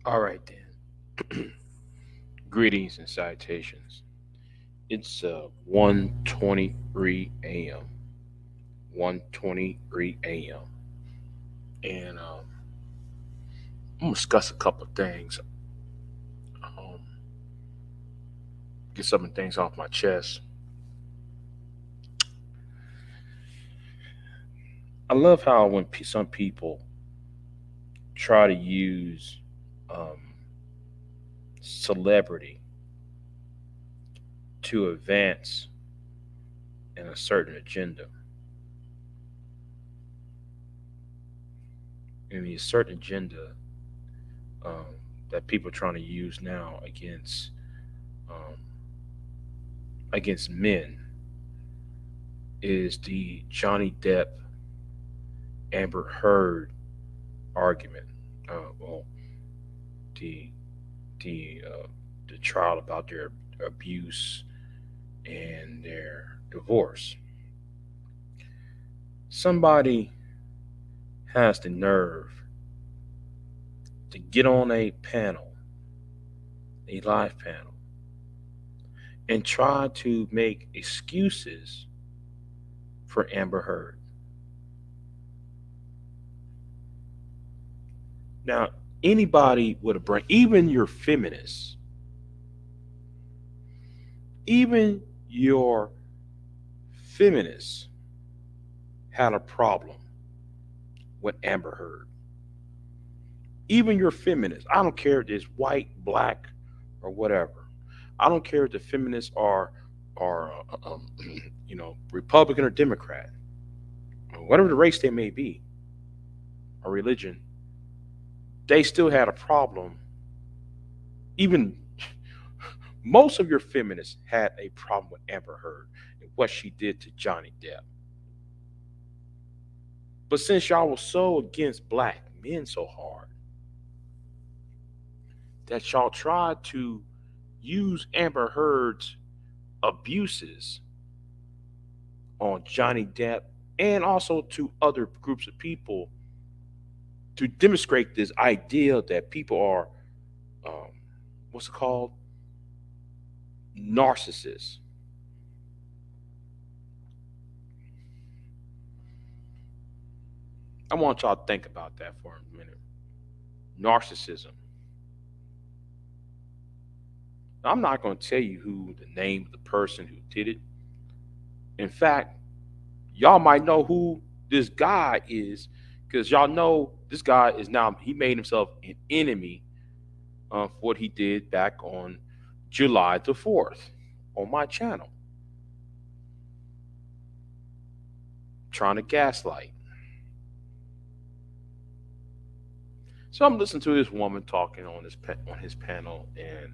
All right then. Greetings and salutations. It's 1:23 a.m. 1:23 a.m. And I'm gonna discuss a couple of things. Um, get some things off my chest. I love how when some people try to use um, celebrity to advance in a certain agenda. I mean, a certain agenda um, that people are trying to use now um, against men is the Johnny Depp Amber Heard argument. Well, the the the trial about their abuse and their divorce. Somebody has the nerve to get on a panel, a live panel, and try to make excuses for Amber Heard. Now, anybody with a brain, even your feminists, even your feminists had a problem with Amber Heard. Even your feminists, I don't care if it's white, black, or whatever. I don't care if the feminists are Republican or Democrat, whatever the race they may be, or religion. They still had a problem. Even most of your feminists had a problem with Amber Heard and what she did to Johnny Depp. But since y'all was so against black men so hard that y'all tried to use Amber Heard's abuses on Johnny Depp and also to other groups of people to demonstrate this idea that people are, um, what's it called? Narcissists. I want y'all to think about that for a minute. Narcissism. Now, I'm not going to tell you who the name of the person who did it. In fact, y'all might know who this guy is because y'all know this guy is now, he made himself an enemy for what he did back on July the 4th on my channel, trying to gaslight. So I'm listening to this woman talking on on his panel, and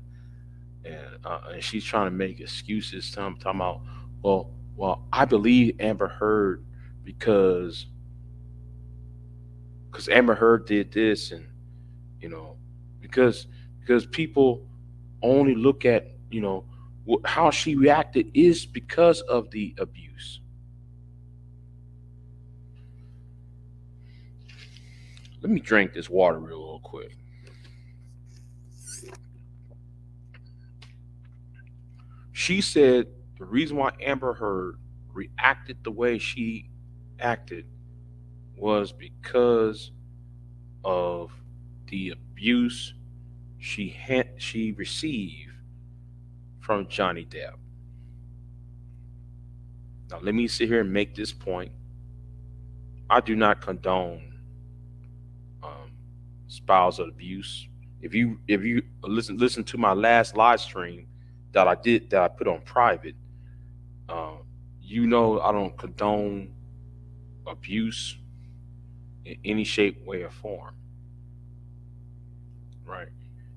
she's trying to make excuses. Talking about, well, I believe Amber Heard because Amber Heard did this, and you know, because people only look at how she reacted is because of the abuse. Let me drink this water real quick. She said the reason why Amber Heard reacted the way she acted was because of the abuse she received from Johnny Depp. Now let me sit here and make this point. I do not condone um, spousal abuse. If you listen to my last live stream that I put on private, um, I don't condone abuse in any shape, way, or form, right?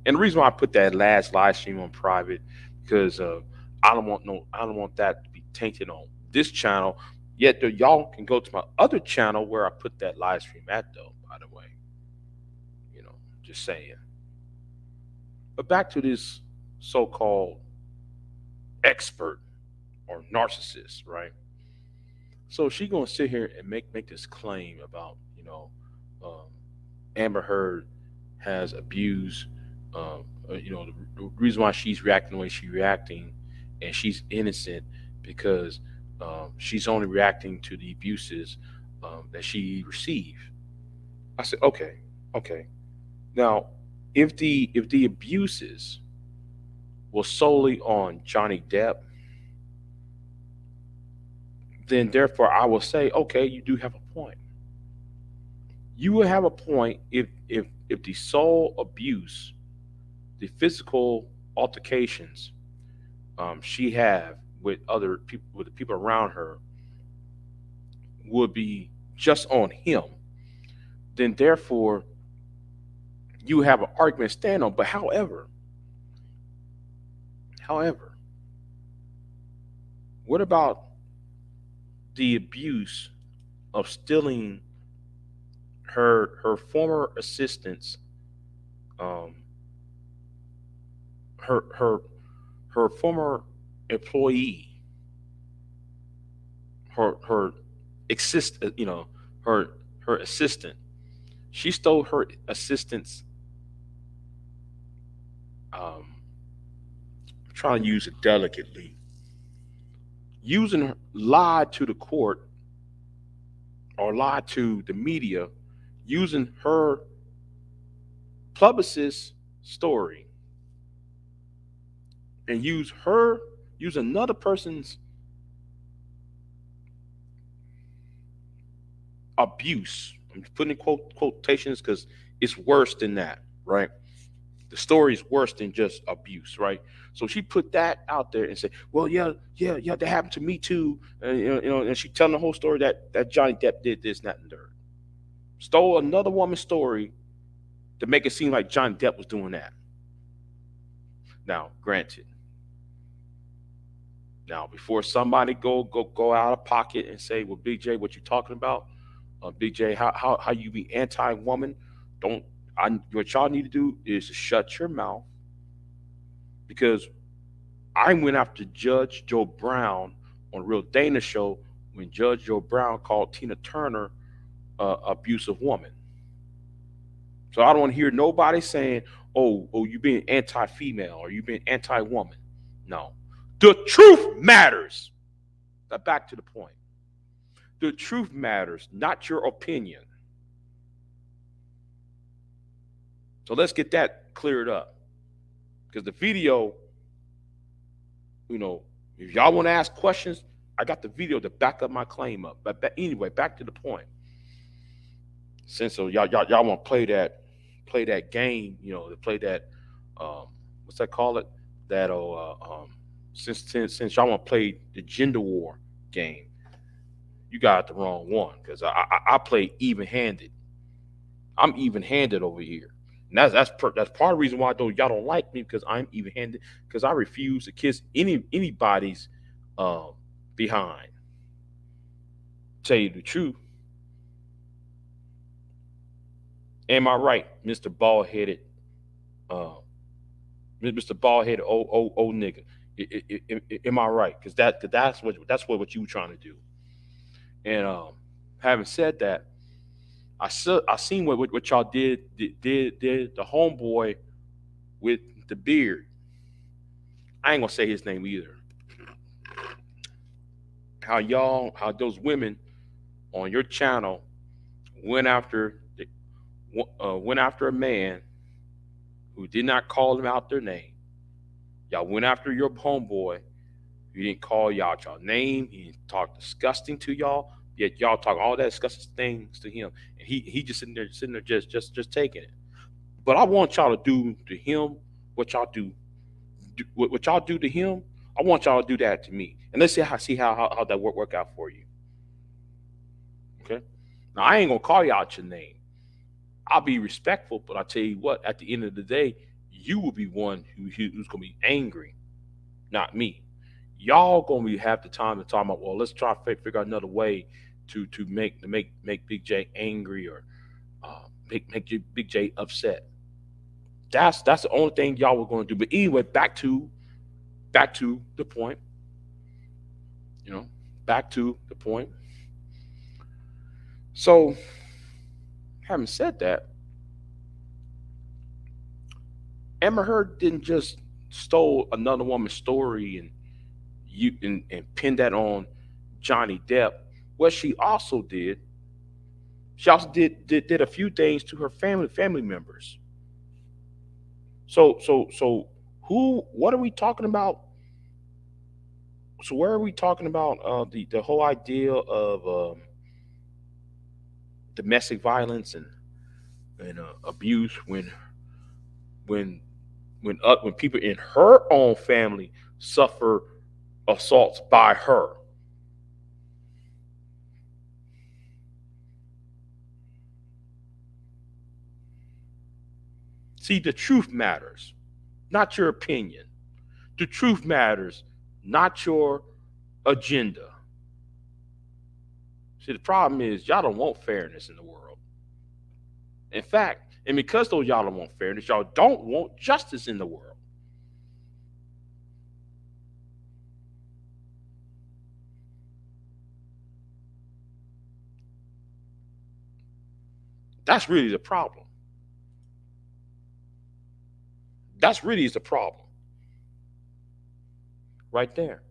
And the reason why I put that last live stream on private because I don't want that to be tainted on this channel. Yet y'all can go to my other channel where I put that live stream at, though. By the way, you know, just saying. But back to this so-called expert or narcissist, right? So she gonna sit here and make this claim about um, Amber Heard has abused the reason why she's reacting the way she's reacting, and she's innocent because she's only reacting to the abuses that she received. I said, okay, okay. Now, if the abuses was solely on Johnny Depp, then therefore I will say, okay, you do have a point. You will have a point if the sole abuse, the physical altercations she have with other people, with the people around her, would be just on him, then therefore you have an argument to stand on. But however, what about the abuse of stealing her former assistant's um her her former employee, her assist her her assistant. She stole her assistant's um I'm trying to use it delicately, lied to the court or lied to the media using her publicist story, and use another person's abuse. I'm putting in quotations because it's worse than that, right? The story is worse than just abuse, right? So she put that out there and said, "Well, yeah, yeah, yeah, that happened to me too." And, and she telling the whole story that Johnny Depp did this, and that, and third. Stole another woman's story to make it seem like Johnny Depp was doing that. Now, granted, now before somebody go out of pocket and say, "Well, Big J, what you talking about?" Big J, how you be anti-woman? Don't what y'all need to do is to shut your mouth, because I went after Judge Joe Brown on Real Dana show when Judge Joe Brown called Tina Turner abusive woman. So I don't want to hear nobody saying, "Oh, you being anti-female or you being anti-woman." No, the truth matters. Now back to the point. The truth matters, not your opinion. So let's get that cleared up. Because the video, you know, if y'all want to ask questions, I got the video to back up my claim up. But anyway, back to the point. Since so y'all want to play that game, to play that what's that call it? That since y'all want to play the gender war game, you got the wrong one because I play even handed. I'm even handed over here. And that's part of the reason why y'all don't like me, because I'm even handed, because I refuse to kiss anybody's um behind. Tell you the truth. Am I right, Mr. Bald headed, uh, Mr. Bald headed old nigga? Am I right? Because that's what you were trying to do. And having said that, I seen what y'all did the homeboy with the beard. I ain't gonna say his name either. How those women on your channel went after a man who did not call them out their name. Y'all went after your homeboy. He didn't call y'all name. He didn't talk disgusting to y'all. Yet y'all talk all that disgusting things to him, and he just sitting there just taking it. But I want y'all to do to him what y'all what y'all do to him. I want y'all to do that to me, and let's see how that work out for you. Okay. Now I ain't gonna call you out your name. I'll be respectful, but I tell you what, at the end of the day, you will be one who's gonna be angry, not me. Y'all gonna have the time to talk about, well, let's try to figure out another way to make Big J angry, or make Big J upset. That's the only thing y'all were gonna do. But anyway, back to the point. You know, back to the point. So, having said that, Amber Heard didn't just stole another woman's story and pin that on Johnny Depp. What she also did, she also did a few things to her family members. So who? What are we talking about? So where are we talking about the whole idea of domestic violence and abuse when when people in her own family suffer assaults by her? See, the truth matters, not your opinion. The truth matters, not your agenda. See, the problem is y'all don't want fairness in the world. In fact, and because those y'all don't want fairness, y'all don't want justice in the world. That's really the problem. That's really the problem right there.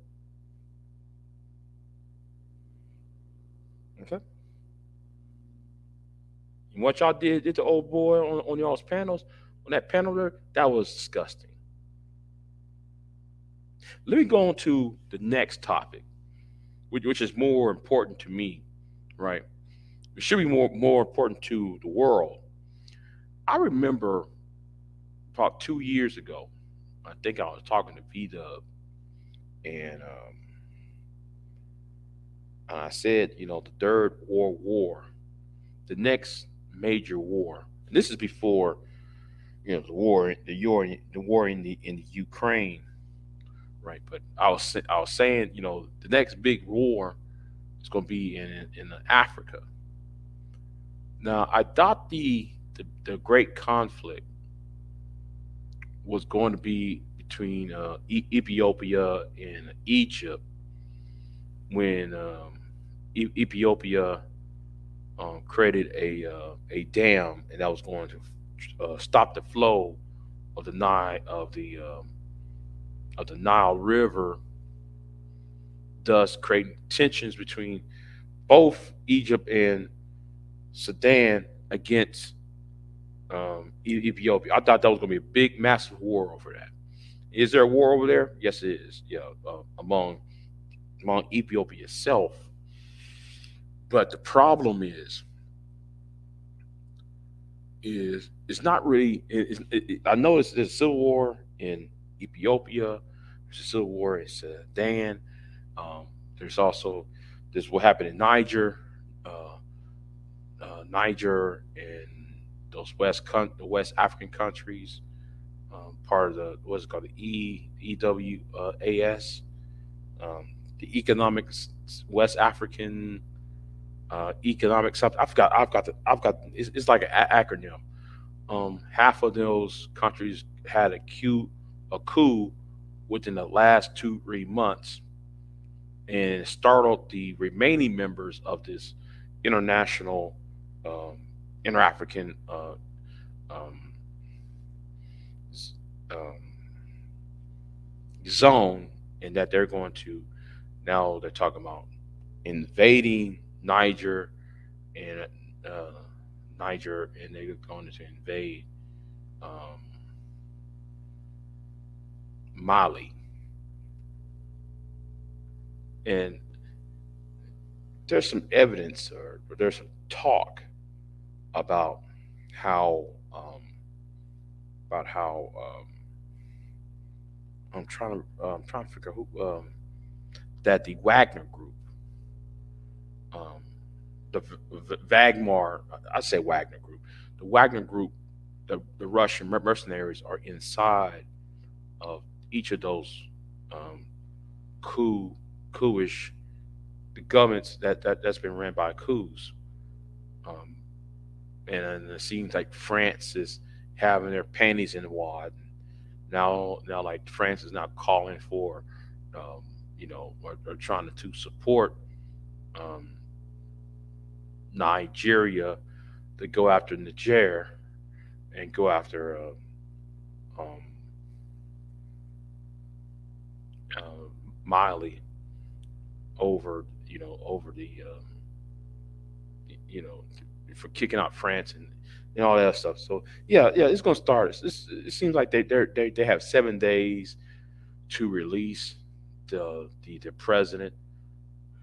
Okay. And what y'all did to old boy on y'all's panels, on that panel there, that was disgusting. Let me go on to the next topic, which is more important to me, right? It should be more important to the world. I remember about 2 years ago, I think I was talking to V Dub, and I said, the third world war, the next major war. And this is before the war in the Ukraine, right? But I was saying, the next big war is going to be in Africa. Now, I thought the great conflict was going to be between Ethiopia and Egypt when Ethiopia created a dam, and that was going to stop the flow of the Nile River, thus creating tensions between both Egypt and Sudan against Ethiopia. I thought that was going to be a big, massive war over that. Is there a war over there? Yes, it is. Yeah, among Ethiopia itself. But the problem is it's not really. I know there's a civil war in Ethiopia. There's a civil war in Sudan. Um, there's also this what happened in Niger, uh, Niger and those the West African countries, part of the what's it called the EWAS, the Economics West African Economic something. I've got it's like an acronym. Half of those countries had a coup within the last 2 3 months, and startled the remaining members of this international um, inter-African um, um, zone, and that they're going to now they're talking about invading and uh, Niger, and they're going to invade um, Mali, and there's some evidence or there's some talk about how I'm trying to figure out who that the Wagner Group, um, the Wagner, I say Wagner Group, the Wagner Group, the Russian mercenaries are inside of each of those um, coup coupish the governments that's been ran by coups, um, and it seems like France is having their panties in the wad. Now, like France is now calling for, um, or trying to support um, Nigeria to go after Niger and go after um, uh, Miley over, over you know, for kicking out France and all that stuff. So yeah, it's gonna start. It seems like they have 7 days to release the president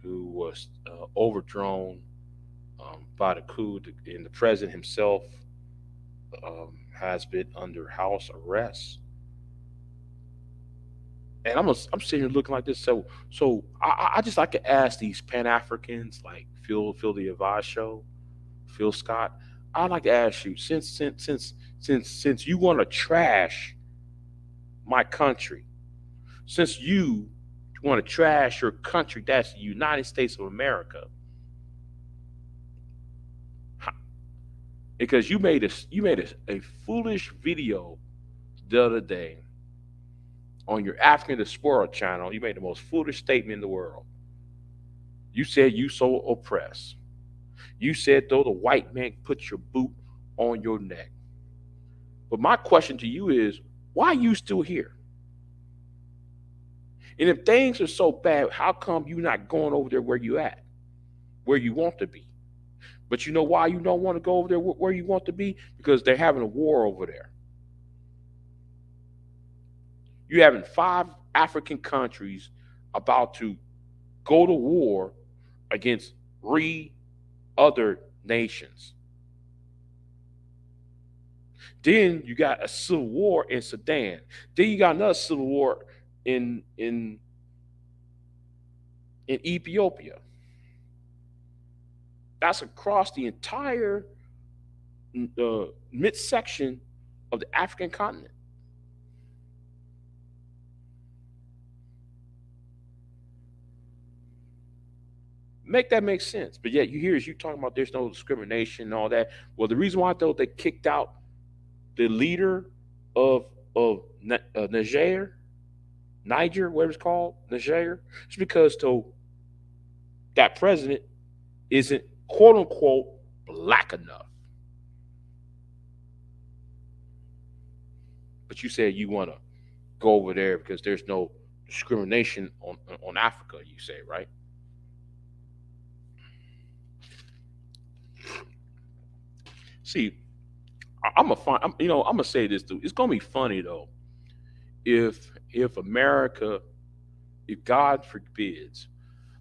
who was overthrown by the coup, and the president himself has been under house arrest. And I'm sitting here looking like this. So I just like to ask these Pan Africans like Phil the Advice Show, Phil Scott. I'd like to ask you, since you want to trash my country, since you want to trash your country, that's the United States of America, because you made a foolish video the other day on your African Diaspora channel. You made the most foolish statement in the world. You said you so oppressed. You said though the white man put your boot on your neck. But my question to you is, why are you still here? And if things are so bad, how come you not going over there where you at, where you want to be? But you know why you don't want to go over there where you want to be? Because they're having a war over there. You're having 5 African countries about to go to war against 3 other nations. Then you got a civil war in Sudan. Then you got another civil war in Ethiopia. That's across the entire midsection of the African continent. Make that make sense. But yet you hear is you talking about there's no discrimination and all that. Well, the reason why though they kicked out the leader of Niger, whatever it's called, Niger, it's because though that president isn't quote unquote black enough. But you said you want to go over there because there's no discrimination on Africa. You say, right? See, I'm a fine. I'm gonna say this, dude. It's gonna be funny though if America, if God forbids,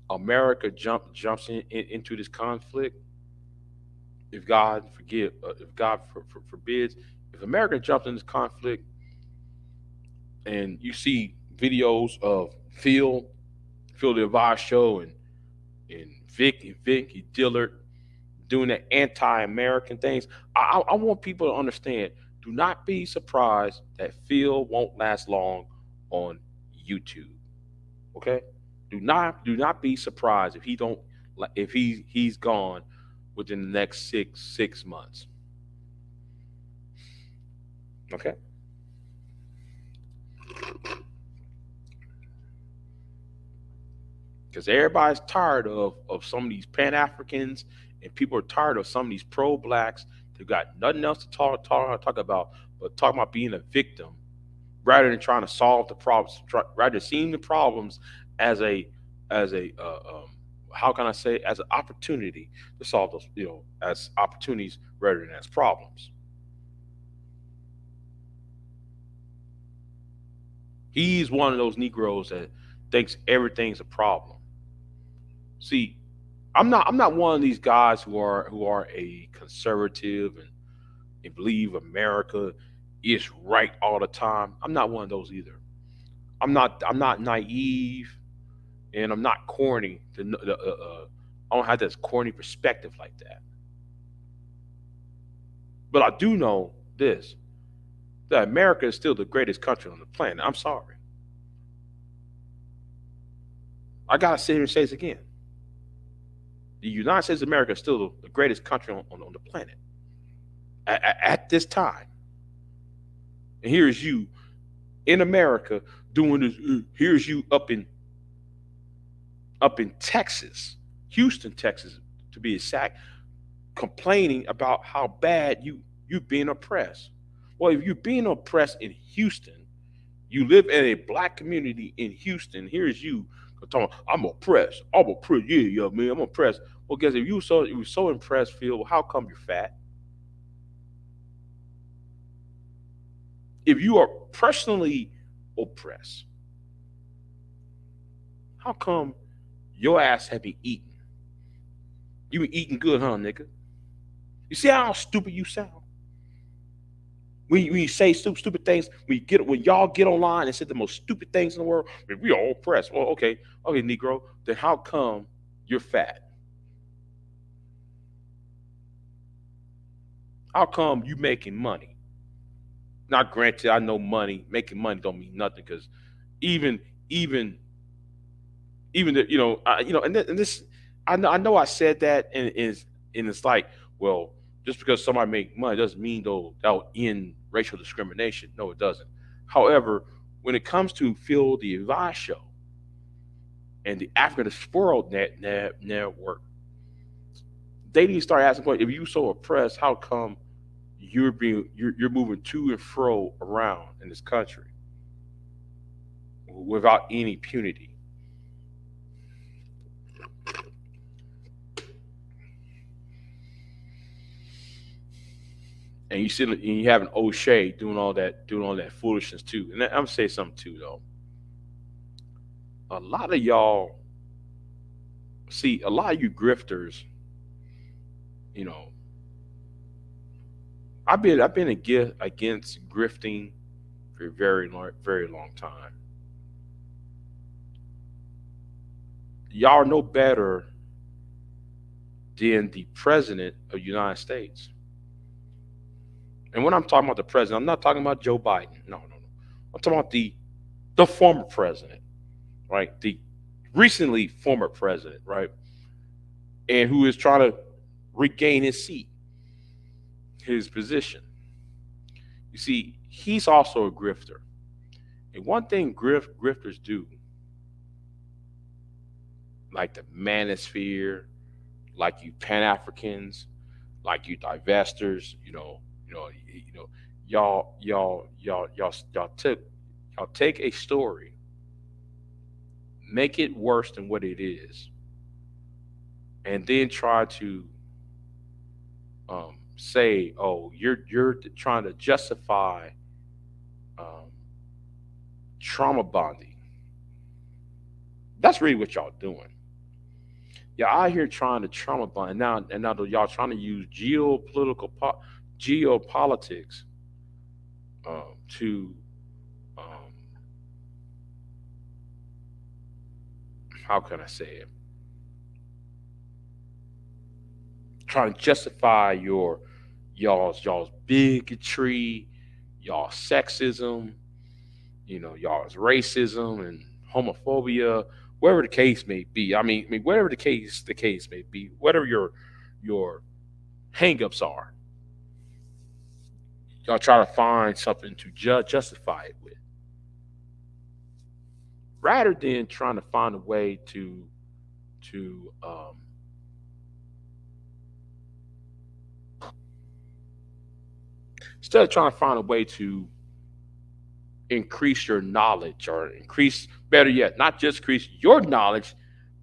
America jumps into this conflict. If God forbids, if America jumps in this conflict, and you see videos of Phil the Advice Show and Vicky Dillard doing the anti-American things. I want people to understand. Do not be surprised that Phil won't last long on YouTube. Okay? Do not be surprised if he don't if he's gone within the next six months. Okay? Because everybody's tired of some of these Pan Africans, and people are tired of some of these pro blacks. They've got nothing else to talk about but talking about being a victim rather than trying to solve the problems. Rather than seeing the problems as a how can I say, as an opportunity to solve those, as opportunities rather than as problems. He's one of those Negroes that thinks everything's a problem. See, I'm not one of these guys who are a conservative and believe America is right all the time. I'm not one of those either. I'm not naive, and I'm not corny. I don't have this corny perspective like that. But I do know this, that America is still the greatest country on the planet. I'm sorry. I gotta sit here and say this again. The United States of America is still the greatest country on the planet at this time. And here's you in America doing this. Here's you up in Texas, Houston, Texas, to be exact, complaining about how bad you've been oppressed. Well, if you're being oppressed in Houston, you live in a black community in Houston. Here's you talking, I'm oppressed. I'm oppressed. Yeah, yeah, man, I'm oppressed. Well, guess if you were so impressed, Phil, well, how come you're fat? If you are personally oppressed, how come your ass have been eating? You been eating good, huh, nigga? You see how stupid you sound? When you say stupid things, when y'all get online and say the most stupid things in the world, man, we all oppressed. Well, okay, Negro. Then how come you're fat? How come you making money? Not granted, I know money making money don't mean nothing because even even even the, and this I know I said that and it's like, well, just because somebody make money doesn't mean though that'll end racial discrimination. No, it doesn't. However, when it comes to Phil the Eli show and the African World Network, they need to start asking questions. If you so oppressed, how come you're moving to and fro around in this country without any punity? And you have an O'Shea doing all that foolishness too. And I'm gonna say something too though. A lot of y'all see a lot of you grifters. You know, I've been against grifting for a very long time. Y'all are no better than the president of the United States. And when I'm talking about the president, I'm not talking about Joe Biden. No, no, no. I'm talking about the former president, right? The recently former president, right? And who is trying to regain his seat, his position. You see, he's also a grifter. And one thing grifters do, like the manosphere, like you Pan Africans, like you divestors, y'all take a story, make it worse than what it is, and then try to say, oh, you're trying to justify um, trauma bonding. That's really what y'all doing. Y'all out here trying to trauma bond, and now y'all trying to use geopolitics to um, how can I say it? Trying to justify y'all's bigotry, y'all sexism, y'all's racism and homophobia, whatever the case may be. I mean, whatever the case may be, whatever your hangups are, y'all try to find something to justify it with, rather than trying to find a way to instead of trying to find a way to increase your knowledge or increase, better yet, not just increase your knowledge,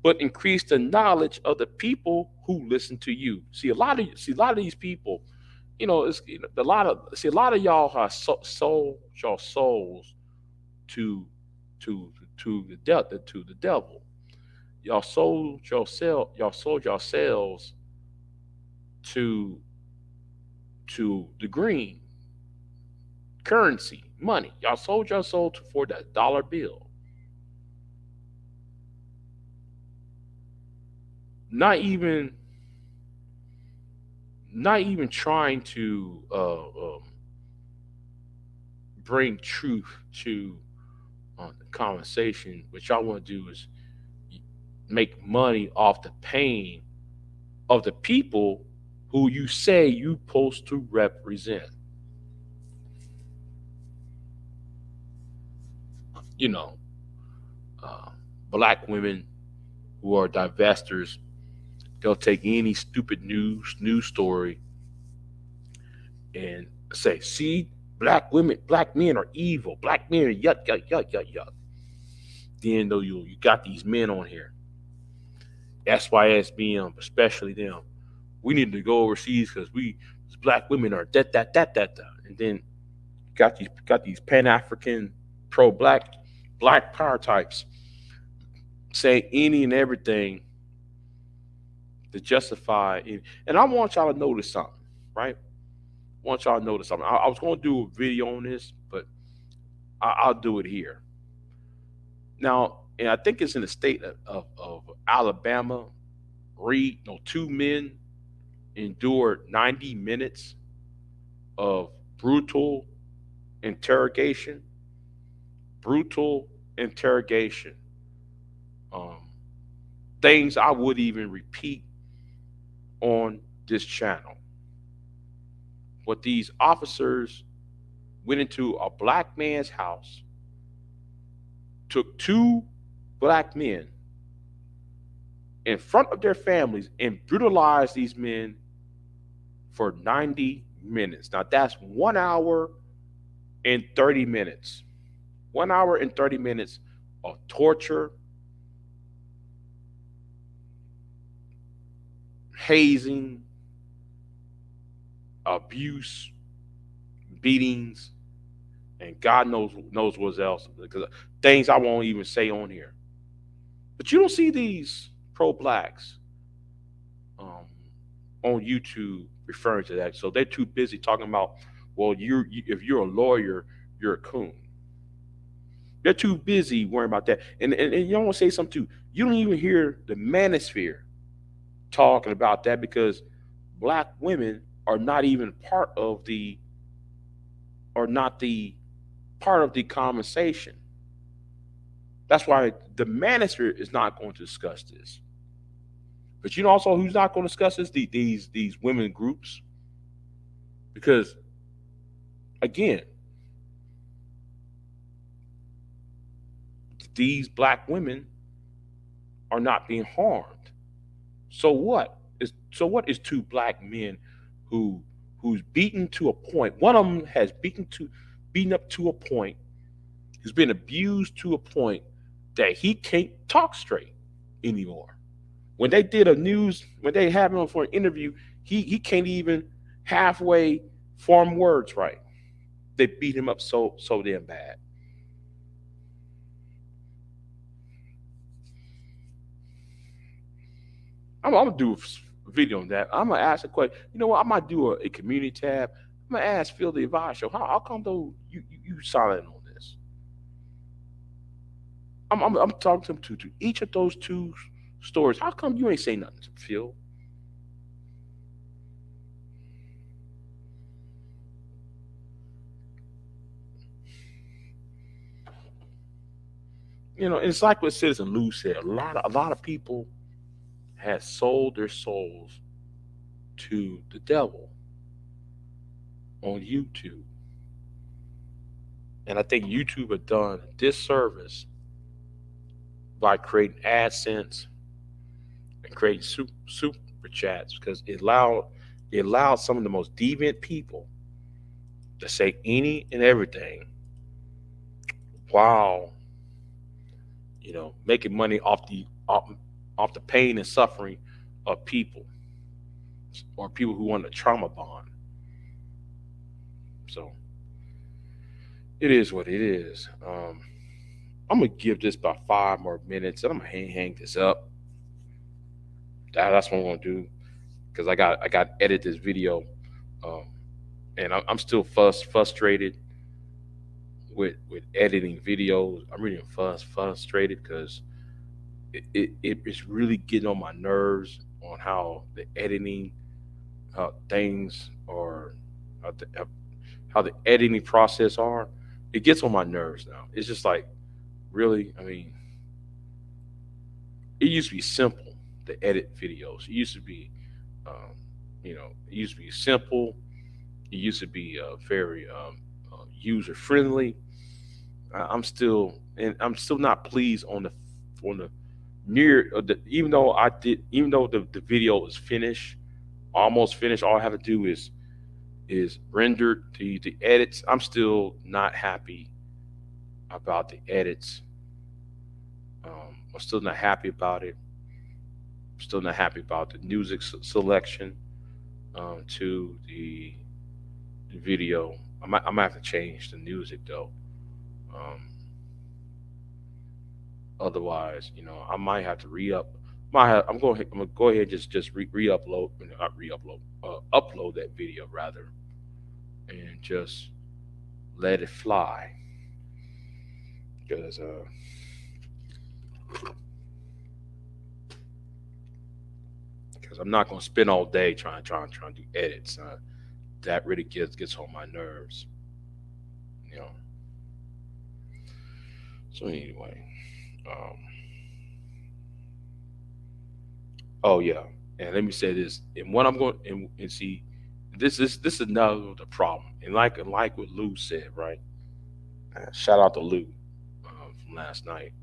but increase the knowledge of the people who listen to you. See a lot of these people, it's a lot of y'all have sold your souls to to the devil. Y'all sold yourselves to the green currency, money. Y'all sold your soul for that dollar bill. Not even not even trying to bring truth to the conversation. What y'all want to do is make money off the pain of the people who you say you supposed to represent. You know, uh, black women who are divestors, they'll take any stupid news story and say, see, Black women, black men are evil. Black men are yuck, yuck, yuck, yuck, yuck. Then though you got these men on here, SYSBM, especially them. We need to go overseas because we black women are that. And then got these Pan African pro black power types saying any and everything to justify it. And I want y'all to notice something, right? I want y'all to notice something. I was going to do a video on this, but I'll do it here. Now, and I think it's in the state of Alabama. Two men endured 90 minutes of brutal interrogation. Brutal interrogation. Um, Things I would even repeat on this channel. What these officers went into a black man's house, took two black men in front of their families and brutalized these men for 90 minutes. Now that's 1 hour and 30 minutes. 1 hour and 30 minutes of torture, hazing, abuse, beatings, and God knows what else. Because things I won't even say on here. But you don't see these pro-blacks on YouTube referring to that. So they're too busy talking about, well, if you're a lawyer, you're a coon. They're too busy worrying about that. And you don't want to say something too. You don't even hear the manosphere talking about that because black women are not even part of the conversation. That's why the manosphere is not going to discuss this. But you know also who's not going to discuss this? These women groups. Because again, these black women are not being harmed. So what is two black men who's beaten to a point? One of them has beaten up to a point, who's been abused to a point that he can't talk straight anymore. When they have him for an interview, he can't even halfway form words right. They beat him up so damn bad. I'm gonna do a video on that. I'm gonna ask a question. You know what? I might do a community tab. I'm gonna ask Phil the Advice Show. How come though you silent on this? I'm talking to each of those two stories. How come you ain't say nothing to Phil? You know, it's like what Citizen Lou said. A lot of people have sold their souls to the devil on YouTube. And I think YouTube has done a disservice by creating AdSense and creating super chats because it allowed some of the most deviant people to say any and everything while making money off the pain and suffering of people or people who want a trauma bond. So it is what it is. I'm gonna give this about 5 more minutes, and I'm gonna hang this up. That's what I'm gonna do because I got to edit this video, and I'm still frustrated with editing videos. I'm really frustrated because it's really getting on my nerves on how the editing things are, how the editing process are. It gets on my nerves now. It's just like, really, I mean, it used to be simple to edit videos. It used to be, it used to be simple. It used to be very user friendly. I'm still not pleased on the near even though the video is finished, almost finished. All I have to do is is rendered. The edits, I'm still not happy about the edits. I'm still not happy about it. Still not happy about the music selection to the video. I might have to change the music though. Um, Otherwise, I might have to re-up. I'm gonna go ahead and just re-upload, not re-upload, upload that video rather, and just let it fly. Because I'm not gonna spend all day trying to do edits. That really gets on my nerves, you know. So anyway, um, oh yeah, and let me say this. And what I'm going and see, this is another the problem. And like what Lou said, right? Shout out to Lou from last night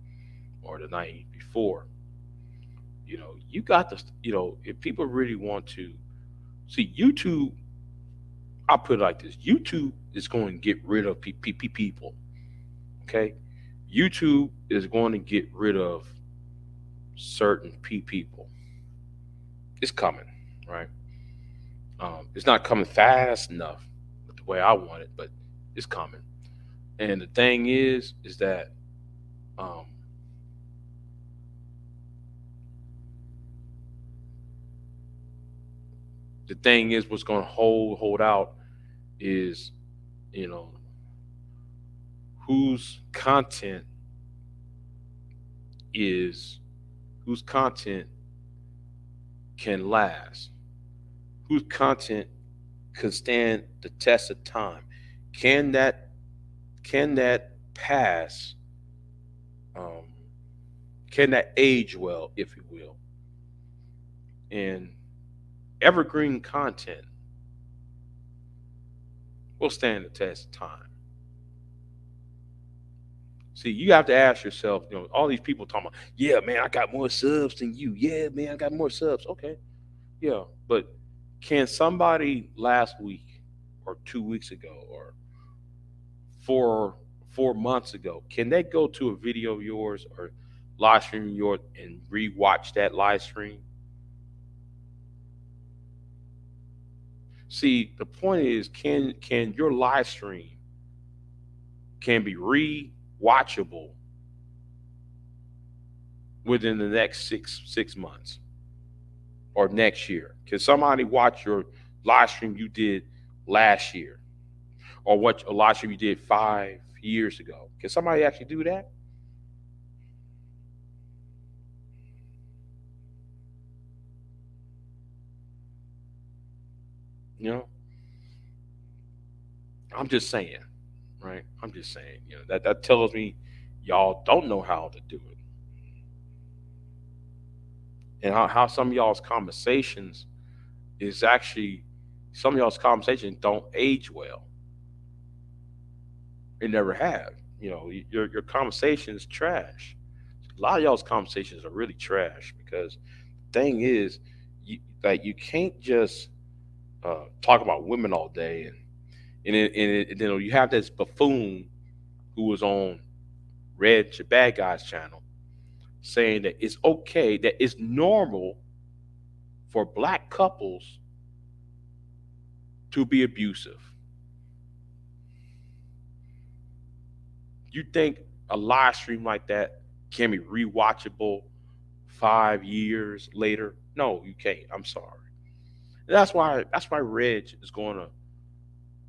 or the night before. You got to, if people really want to see YouTube, I'll put it like this: YouTube is going to get rid of people. Okay, YouTube is going to get rid of certain people. It's coming, right? It's not coming fast enough the way I want it, but it's coming. And the thing is that um, the thing is what's going to hold out is you know whose content is whose content can last, whose content can stand the test of time. Can that pass? Um, can that age well, if you will? And evergreen content will stand the test of time. See, you have to ask yourself, all these people talking about, yeah, man, I got more subs than you. Yeah, man, I got more subs. Okay, yeah, but can somebody last week or 2 weeks ago or four months ago, can they go to a video of yours or live stream yours and rewatch that live stream? See, the point is, can your live stream can be rewatchable within the next six months or next year? Can somebody watch your live stream you did last year or what a live stream you did 5 years ago? Can somebody actually do that? You know, I'm just saying, right? I'm just saying, that tells me y'all don't know how to do it, and how some of y'all's conversations is actually some of y'all's conversations don't age well. It never have. Your conversation is trash. A lot of y'all's conversations are really trash because the thing is, you can't just talk about women all day and then you have this buffoon who was on Red Bad Guys channel saying that it's okay, that it's normal for black couples to be abusive. You think a live stream like that can be rewatchable 5 years later? No, you can't. I'm sorry. That's why Reg is going to,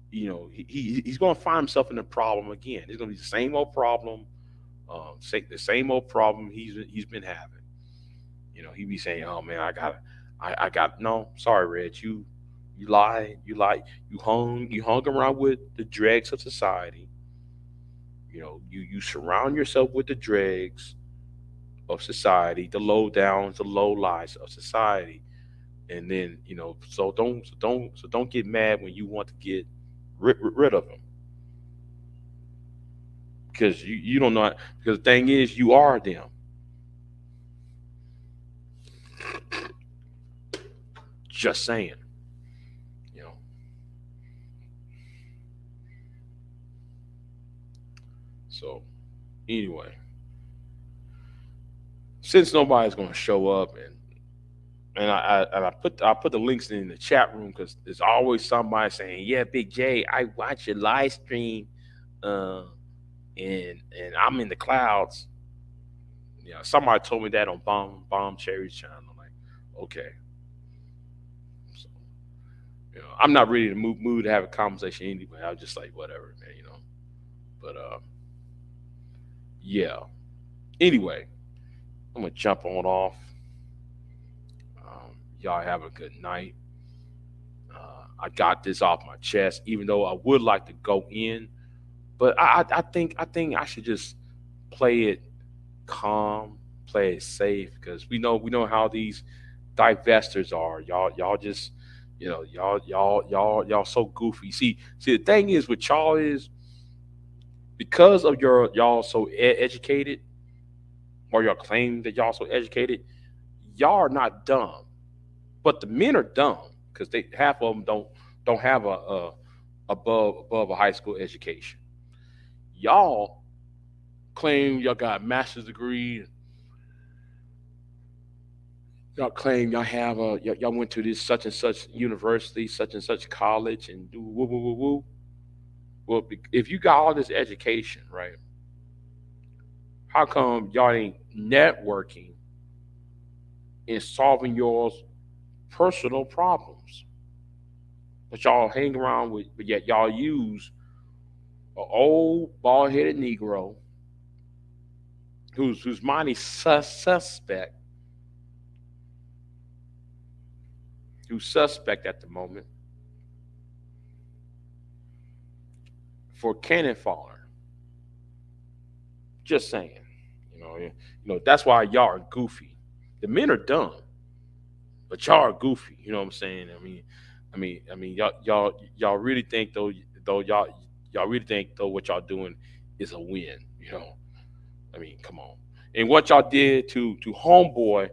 he's going to find himself in a problem again. It's going to be the same old problem, the same old problem he's been having. He be saying, "Oh man, I got no. Sorry, Reg, you lied, you hung around with the dregs of society. You surround yourself with the dregs of society, the low downs, the low lies of society, and then so don't get mad when you want to get rid of them because you don't know because the thing is you are them. Just saying, you know. So anyway, since nobody's gonna show up, and I put the links in the chat room because there's always somebody saying, "Yeah, Big J, I watch your live stream, uh, and I'm in the clouds." Yeah, somebody told me that on Bomb Cherry's channel. I'm like, okay, so, I'm not ready to move to have a conversation anyway. I was just like, whatever, man. But yeah. Anyway, I'm gonna jump on off. Y'all have a good night. I got this off my chest, even though I would like to go in, but I think I should just play it calm, play it safe, because we know how these divestors are. Y'all just y'all so goofy. See the thing is with y'all is because of y'all so educated, or y'all claim that y'all so educated, y'all are not dumb, but the men are dumb because they half of them don't have a above a high school education. Y'all claim y'all got a master's degree. Y'all claim y'all have y'all went to this such and such university, such and such college, and do woo woo woo woo. Well, if you got all this education, right? How come y'all ain't networking and solving your personal problems? But y'all hang around with, but yet y'all use an old bald headed Negro whose mind is suspect, who's suspect at the moment for cannon fodder. Just saying, that's why y'all are goofy. The men are dumb, but y'all are goofy. You know what I'm saying? I mean, y'all really think though y'all really think though what y'all doing is a win. Come on. And what y'all did to homeboy,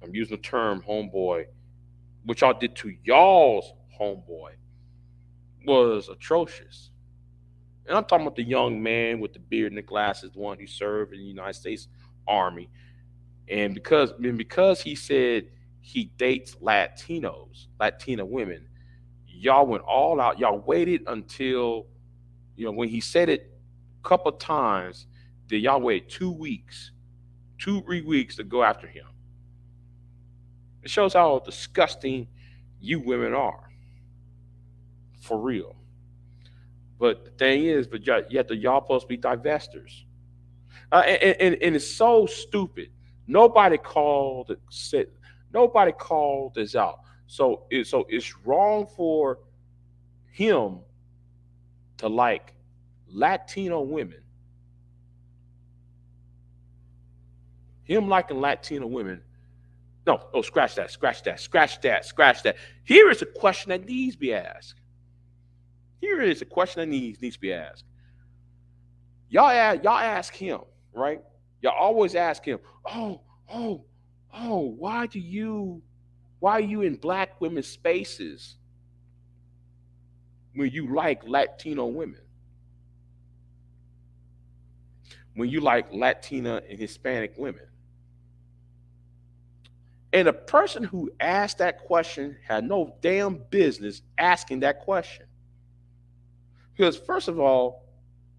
I'm using the term homeboy, what y'all did to y'all's homeboy was atrocious. And I'm talking about the young man with the beard and the glasses, the one who served in the United States Army. And because he said he dates Latina women, y'all went all out. Y'all waited until when he said it a couple times, then y'all waited 2 weeks, 2 3 weeks to go after him. It shows how disgusting you women are, for real. But the thing is, but yet the y'all supposed to be divestors, and it's so stupid. Nobody called it. Said nobody called this out. So it's wrong for him to like Latino women. Him liking Latino women. No, oh, scratch that, scratch that, scratch that, scratch that. Here is a question that needs to be asked. Here is a question that needs to be asked. Y'all ask him, right? Y'all always ask him, oh, oh, oh, why are you in black women's spaces when you like Latino women? When you like Latina and Hispanic women? And the person who asked that question had no damn business asking that question. Because first of all,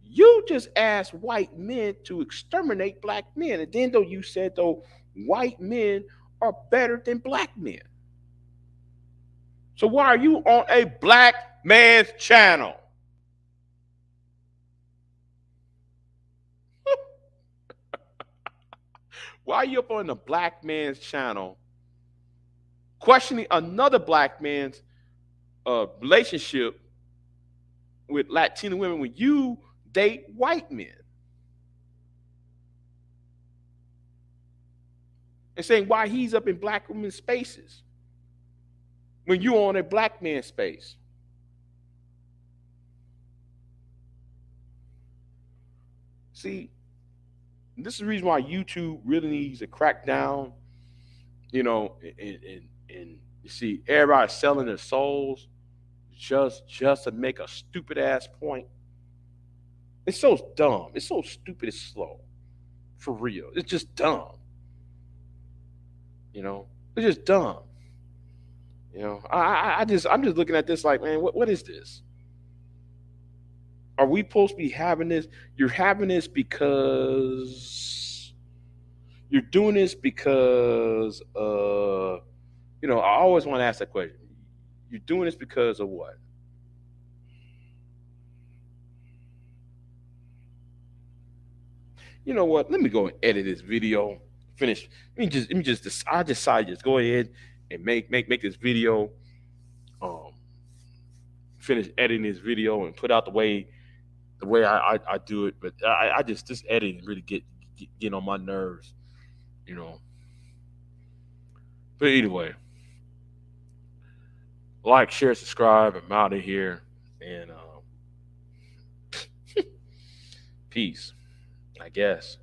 you just asked white men to exterminate black men. And then though you said though white men are better than black men. So why are you on a black man's channel? Why are you up on the black man's channel questioning another black man's relationship with Latino women when you date white men? And saying why he's up in black women's spaces when you're on a black man's space. See, this is the reason why YouTube really needs to crack down, and you see everybody selling their souls just to make a stupid ass point. It's so dumb. It's so stupid. It's slow. For real. It's just dumb. You know, it's just dumb. I'm just looking at this like, man, what is this? Are we supposed to be having this? You're having this because you're doing this because I always want to ask that question. You're doing this because of what? You know what? Let me go and edit this video. Finish. I decided just go ahead and make this video. Um, finish editing this video and put out the way I do it. But I just this editing really get on my nerves. You know. But anyway, like, share, subscribe. I'm out of here, and peace. I guess.